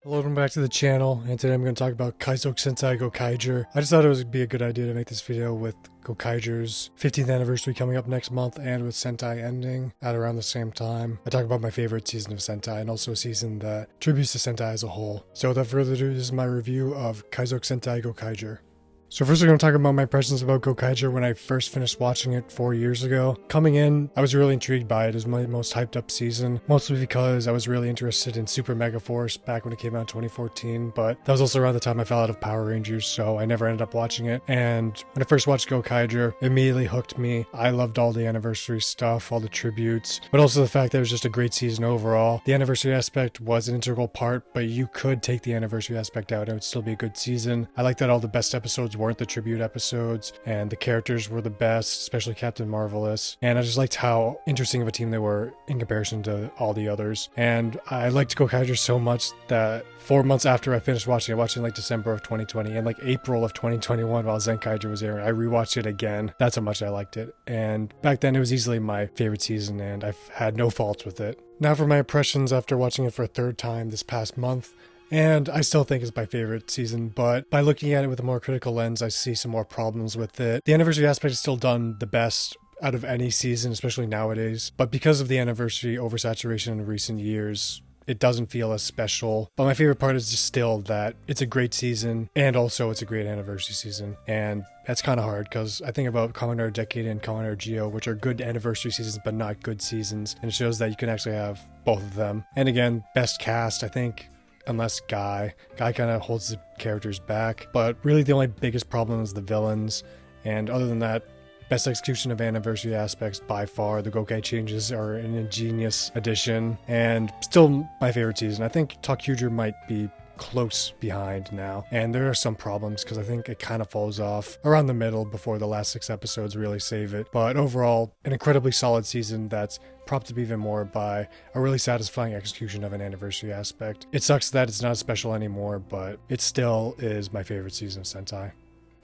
Hello, welcome back to the channel, and today I'm going to talk about Kaizoku Sentai Gokaiger. I just thought it would be a good idea to make this video with Gokaiger's 15th anniversary coming up next month and with Sentai ending at around the same time. I talk about my favorite season of Sentai and also a season that tributes to Sentai as a whole. So without further ado, this is my review of Kaizoku Sentai Gokaiger. So first, we're going to talk about my impressions about Gokaiger when I first finished watching it 4 years ago. Coming in, I was really intrigued by it. It was my most hyped up season, mostly because I was really interested in Super Mega Force back when it came out in 2014, but that was also around the time I fell out of Power Rangers, so I never ended up watching it. And when I first watched Gokaiger, it immediately hooked me. I loved all the anniversary stuff, all the tributes, but also the fact that it was just a great season overall. The anniversary aspect was an integral part, but you could take the anniversary aspect out and it would still be a good season. I like that all the best episodes weren't the tribute episodes, and the characters were the best, especially Captain Marvelous, and I just liked how interesting of a team they were in comparison to all the others. And I liked Gokaiger so much that 4 months after I finished watching it, I watched it in like December of 2020, and like April of 2021 while Zenkaiger was airing, I rewatched it again. That's how much I liked it, and back then it was easily my favorite season and I've had no faults with it. Now for my impressions after watching it for a third time this past month. And I still think it's my favorite season, but by looking at it with a more critical lens, I see some more problems with it. The anniversary aspect is still done the best out of any season, especially nowadays. But because of the anniversary oversaturation in recent years, it doesn't feel as special. But my favorite part is just still that it's a great season, and also it's a great anniversary season. And that's kind of hard because I think about Kamen Rider Decade and Kamen Rider Geo, which are good anniversary seasons but not good seasons. And it shows that you can actually have both of them. And again, best cast, I think, unless Guy kind of holds the characters back, but really the only biggest problem is the villains. And other than that, best execution of anniversary aspects by far. The Gokai changes are an ingenious addition and still my favorite season. I think Takuger might be close behind now, and there are some problems because I think it kind of falls off around the middle before the last 6 episodes really save it. But overall, an incredibly solid season that's propped up even more by a really satisfying execution of an anniversary aspect. It sucks that it's not special anymore, but it still is my favorite season of Sentai.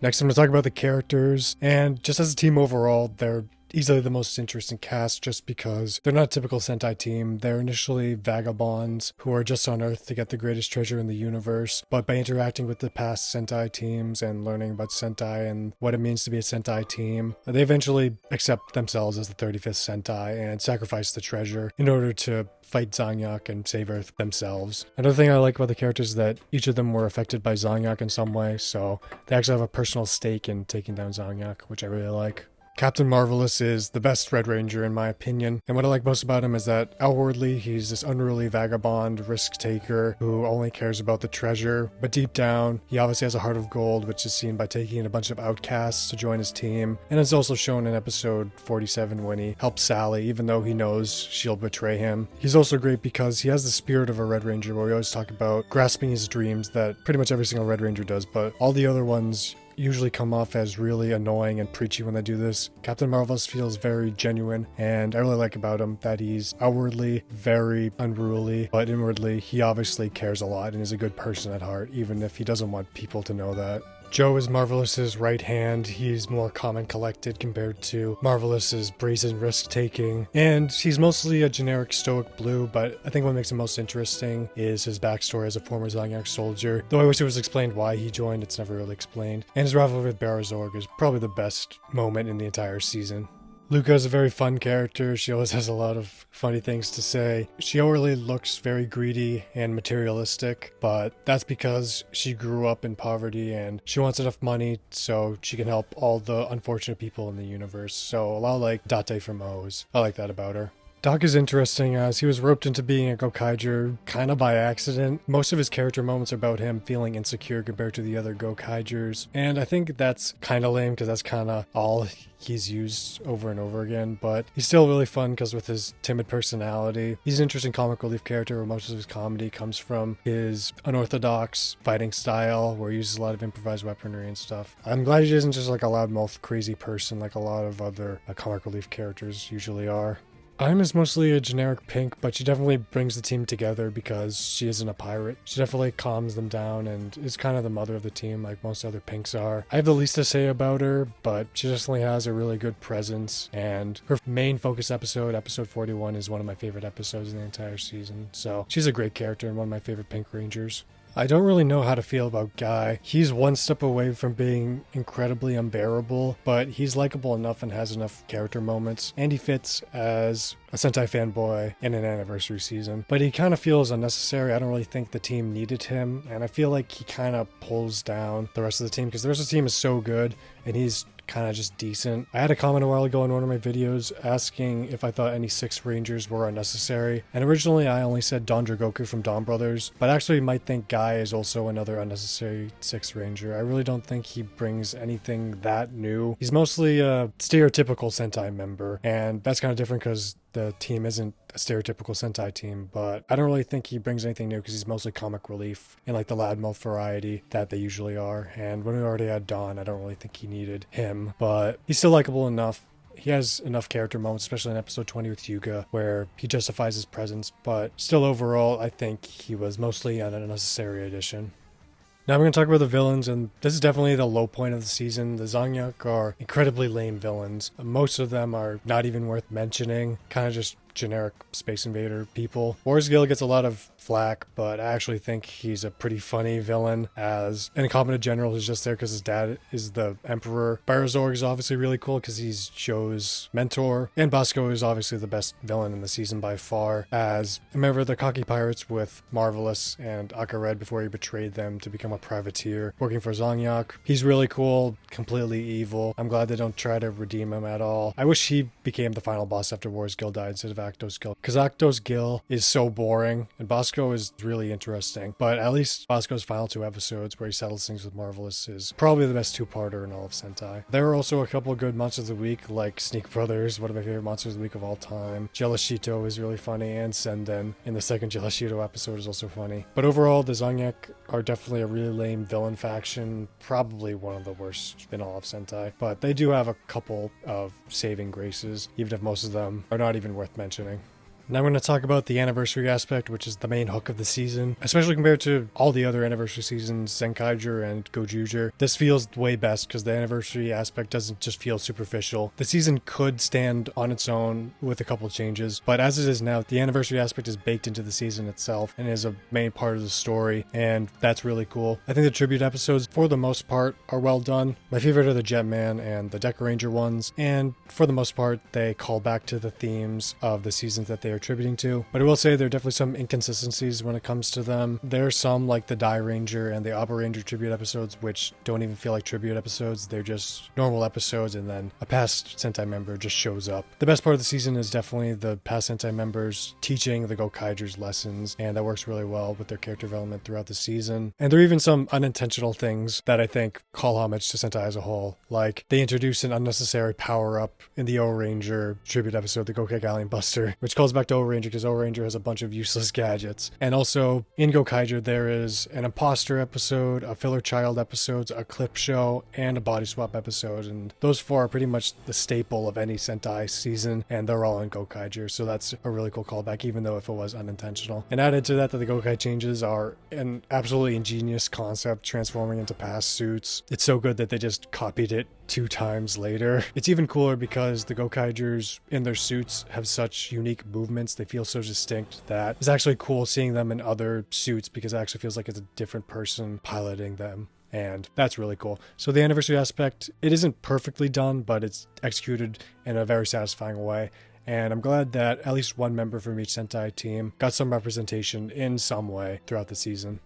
Next, I'm going to talk about the characters, and just as a team overall, they're easily the most interesting cast just because they're not a typical Sentai team. They're initially vagabonds who are just on Earth to get the greatest treasure in the universe, but by interacting with the past Sentai teams and learning about Sentai and what it means to be a Sentai team, they eventually accept themselves as the 35th Sentai and sacrifice the treasure in order to fight Zanyak and save Earth themselves. Another thing I like about the characters is that each of them were affected by Zanyak in some way, so they actually have a personal stake in taking down Zanyak, which I really like. Captain Marvelous is the best Red Ranger in my opinion, and what I like most about him is that outwardly he's this unruly vagabond risk-taker who only cares about the treasure, but deep down he obviously has a heart of gold, which is seen by taking in a bunch of outcasts to join his team, and it's also shown in episode 47 when he helps Sally even though he knows she'll betray him. He's also great because he has the spirit of a Red Ranger where we always talk about grasping his dreams that pretty much every single Red Ranger does, but all the other ones usually come off as really annoying and preachy when they do this. Captain Marvelous feels very genuine, and I really like about him that he's outwardly very unruly, but inwardly he obviously cares a lot and is a good person at heart, even if he doesn't want people to know that. Joe is Marvelous's right hand. He's more calm and collected compared to Marvelous's brazen risk-taking. And he's mostly a generic stoic blue, but I think what makes him most interesting is his backstory as a former Zanyak soldier. Though I wish it was explained why he joined, it's never really explained. And his rivalry with Barazorg is probably the best moment in the entire season. Luca is a very fun character. She always has a lot of funny things to say. She outwardly looks very greedy and materialistic, but that's because she grew up in poverty and she wants enough money so she can help all the unfortunate people in the universe. So a lot like Date from O's. I like that about her. Doc is interesting as he was roped into being a Gokaiger kind of by accident. Most of his character moments are about him feeling insecure compared to the other Gokaigers, and I think that's kind of lame because that's kind of all he's used over and over again, but he's still really fun because with his timid personality, he's an interesting comic relief character where most of his comedy comes from his unorthodox fighting style where he uses a lot of improvised weaponry and stuff. I'm glad he isn't just like a loudmouth crazy person like a lot of other comic relief characters usually are. I'm is mostly a generic pink, but she definitely brings the team together because she isn't a pirate. She definitely calms them down and is kind of the mother of the team like most other pinks are. I have the least to say about her, but she definitely has a really good presence, and her main focus episode, episode 41, is one of my favorite episodes in the entire season. So she's a great character and one of my favorite Pink Rangers. I don't really know how to feel about Guy. He's one step away from being incredibly unbearable, but he's likable enough and has enough character moments, and he fits as a Sentai fanboy in an anniversary season. But he kind of feels unnecessary. I don't really think the team needed him, and I feel like he kind of pulls down the rest of the team because the rest of the team is so good, and he's kind of just decent. I had a comment a while ago in one of my videos asking if I thought any 6 Rangers were unnecessary, and originally I only said Don Dragoku from Dawn Brothers, but I actually might think Guy is also another unnecessary 6 Ranger. I really don't think he brings anything that new. He's mostly a stereotypical Sentai member, and that's kind of different because the team isn't a stereotypical Sentai team, but I don't really think he brings anything new because he's mostly comic relief in like the loudmouth variety that they usually are. And when we already had Dawn, I don't really think he needed him, but he's still likable enough. He has enough character moments, especially in episode 20 with Yuga, where he justifies his presence, but still overall, I think he was mostly an unnecessary addition. Now I'm going to talk about the villains, and this is definitely the low point of the season. The Zangyak are incredibly lame villains. Most of them are not even worth mentioning, kind of just generic Space Invader people. Warsgill gets a lot of flack, but I actually think he's a pretty funny villain as an incompetent general who's just there because his dad is the Emperor. Barazorg is obviously really cool because he's Joe's mentor, and Bosco is obviously the best villain in the season by far as a member of the cocky pirates with Marvelous and Akared before he betrayed them to become a privateer working for Zangyak. He's really cool, completely evil. I'm glad they don't try to redeem him at all. I wish he became the final boss after Warsgill died instead of Actos Gil, because Actos Gil is so boring and Bosco is really interesting, but at least Bosco's final 2 episodes where he settles things with Marvelous is probably the best 2-parter in all of Sentai. There are also a couple of good monsters of the week like Sneak Brothers, one of my favorite monsters of the week of all time. Jelashito is really funny, and Senden in the second Jelashito episode is also funny. But overall, the Zangyak are definitely a really lame villain faction, probably one of the worst in all of Sentai, but they do have a couple of saving graces, even if most of them are not even worth mentioning. Now I'm going to talk about the anniversary aspect, which is the main hook of the season, especially compared to all the other anniversary seasons, Zenkaiger and Gojuger. This feels way best because the anniversary aspect doesn't just feel superficial. The season could stand on its own with a couple changes, but as it is now, the anniversary aspect is baked into the season itself and is a main part of the story, and that's really cool. I think the tribute episodes, for the most part, are well done. My favorite are the Jetman and the Deca Ranger ones, and for the most part, they call back to the themes of the seasons that they are attributing to, but I will say there are definitely some inconsistencies when it comes to them. There are some like the Die Ranger and the Abba Ranger tribute episodes which don't even feel like tribute episodes. They're just normal episodes and then a past Sentai member just shows up. The best part of the season is definitely the past Sentai members teaching the Gokaigers lessons, and that works really well with their character development throughout the season. And there are even some unintentional things that I think call homage to Sentai as a whole, like they introduce an unnecessary power-up in the O-Ranger tribute episode, the Gokaiger Alien Buster, which calls back to O-Ranger because O-Ranger has a bunch of useless gadgets. And also in Gokaiger there is an imposter episode, a filler child episode, a clip show, and a body swap episode, and those 4 are pretty much the staple of any Sentai season, and they're all in Gokaiger, so that's a really cool callback even though if it was unintentional. And added to that, the Gokai changes are an absolutely ingenious concept, transforming into past suits. It's so good that they just copied it 2 times later. It's even cooler because the Gokaigers in their suits have such unique movements. They feel so distinct that it's actually cool seeing them in other suits because it actually feels like it's a different person piloting them. And that's really cool. So the anniversary aspect, it isn't perfectly done, but it's executed in a very satisfying way. And I'm glad that at least one member from each Sentai team got some representation in some way throughout the season.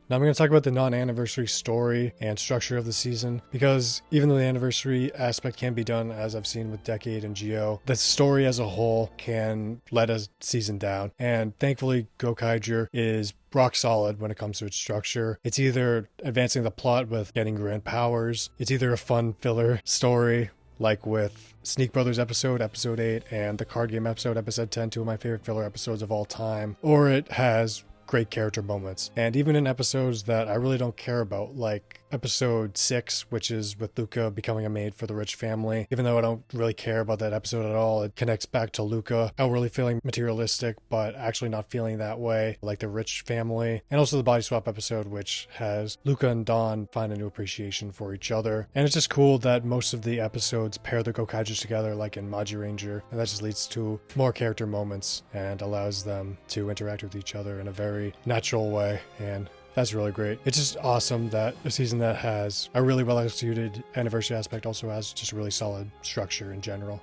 Now I'm going to talk about the non-anniversary story and structure of the season, because even though the anniversary aspect can be done, as I've seen with Decade and Geo, the story as a whole can let a season down. And thankfully, Gokaiger is rock solid when it comes to its structure. It's either advancing the plot with getting grand powers, it's either a fun filler story, like with Sneak Brothers episode 8, and the card game episode 10, 2 of my favorite filler episodes of all time, or it has great character moments. And even in episodes that I really don't care about, like episode 6, which is with Luca becoming a maid for the rich family, even though I don't really care about that episode at all, it connects back to Luca outwardly feeling materialistic, but actually not feeling that way, like the rich family. And also the body swap episode, which has Luca and Dawn find a new appreciation for each other. And it's just cool that most of the episodes pair the Gokaigers together, like in Maji Ranger, and that just leads to more character moments and allows them to interact with each other in a very natural way, and that's really great. It's just awesome that a season that has a really well executed anniversary aspect also has just a really solid structure in general.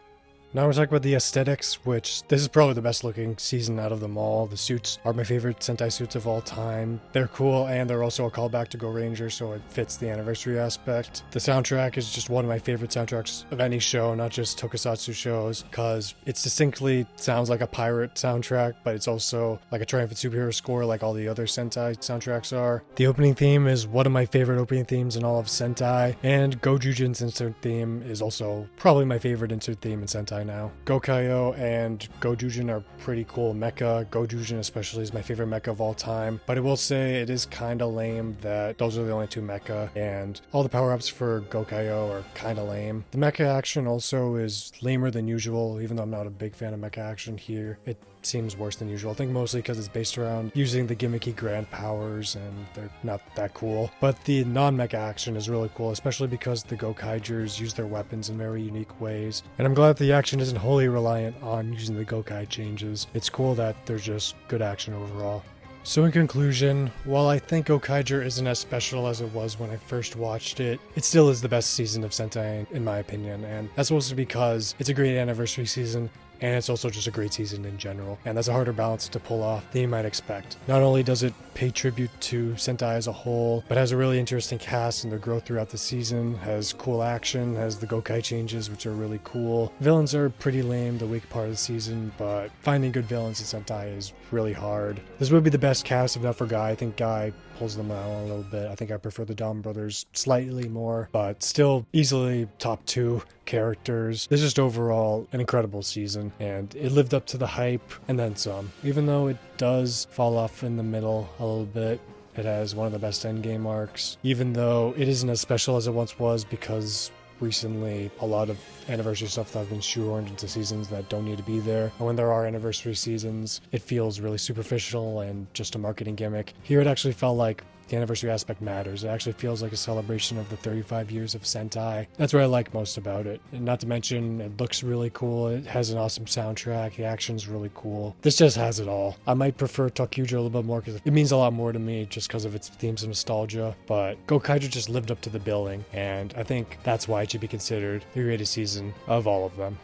Now we're talking about the aesthetics, which this is probably the best looking season out of them all. The suits are my favorite Sentai suits of all time. They're cool, and they're also a callback to Go Ranger, so it fits the anniversary aspect. The soundtrack is just one of my favorite soundtracks of any show, not just tokusatsu shows, because it distinctly sounds like a pirate soundtrack, but it's also like a triumphant superhero score like all the other Sentai soundtracks are. The opening theme is one of my favorite opening themes in all of Sentai, and Gojujin's insert theme is also probably my favorite insert theme in Sentai now. Gokaiger and Gojujin are pretty cool mecha. Gojujin especially is my favorite mecha of all time, but I will say it is kind of lame that those are the only two mecha, and all the power-ups for Gokaiger are kind of lame. The mecha action also is lamer than usual, even though I'm not a big fan of mecha action here. It seems worse than usual. I think mostly because it's based around using the gimmicky grand powers and they're not that cool. But the non-mecha action is really cool, especially because the Gokaigers use their weapons in very unique ways. And I'm glad the action isn't wholly reliant on using the Gokai changes. It's cool that there's just good action overall. So in conclusion, while I think Gokaiger isn't as special as it was when I first watched it, it still is the best season of Sentai in my opinion, and that's mostly because it's a great anniversary season, and it's also just a great season in general, and that's a harder balance to pull off than you might expect. Not only does it pay tribute to Sentai as a whole, but has a really interesting cast and their growth throughout the season, has cool action, has the Gokai changes, which are really cool. Villains are pretty lame the weak part of the season, but finding good villains in Sentai is really hard. This would be the best cast if not for Guy. I think Guy pulls them out a little bit. I think I prefer the Dom brothers slightly more, but still easily top 2 characters. This is just overall an incredible season, and it lived up to the hype and then some. Even though it does fall off in the middle a little bit, it has one of the best endgame arcs, even though it isn't as special as it once was, because recently a lot of anniversary stuff that have been shoehorned into seasons that don't need to be there, and when there are anniversary seasons it feels really superficial and just a marketing gimmick. Here it actually felt like the anniversary aspect matters. It actually feels like a celebration of the 35 years of Sentai. That's what I like most about it. And not to mention, it looks really cool. It has an awesome soundtrack. The action's really cool. This just has it all. I might prefer Tokyuja a little bit more because it means a lot more to me just because of its themes of nostalgia. But Gokaiger just lived up to the billing, and I think that's why it should be considered the greatest season of all of them.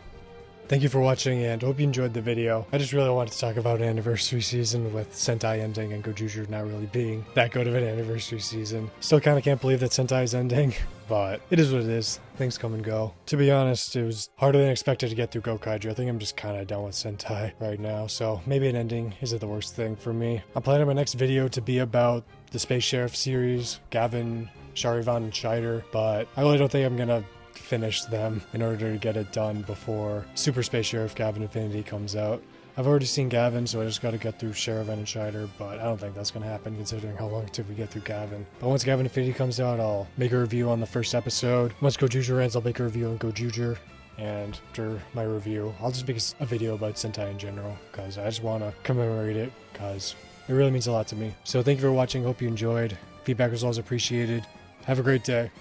Thank you for watching, and hope you enjoyed the video. I just really wanted to talk about an anniversary season with Sentai ending and Gojuju not really being that good of an anniversary season. Still kind of can't believe that Sentai is ending, but it is what it is. Things come and go. To be honest, it was harder than expected to get through Gokaiger. I think I'm just kind of done with Sentai right now, so maybe an ending isn't the worst thing for me. I'm planning my next video to be about the Space Sheriff series, Gavin, Charivan, and Scheider, but I really don't think I'm gonna finish them in order to get it done before Super Space Sheriff Gavin Infinity comes out. I've already seen Gavin, so I just got to get through Charivan and Scheider, but I don't think that's going to happen considering how long it took to get through Gavin. But once Gavin Infinity comes out, I'll make a review on the first episode. Once Gojuju ends, I'll make a review on Gojuju. And after my review, I'll just make a video about Sentai in general, because I just want to commemorate it, because it really means a lot to me. So thank you for watching. Hope you enjoyed. Feedback was always appreciated. Have a great day.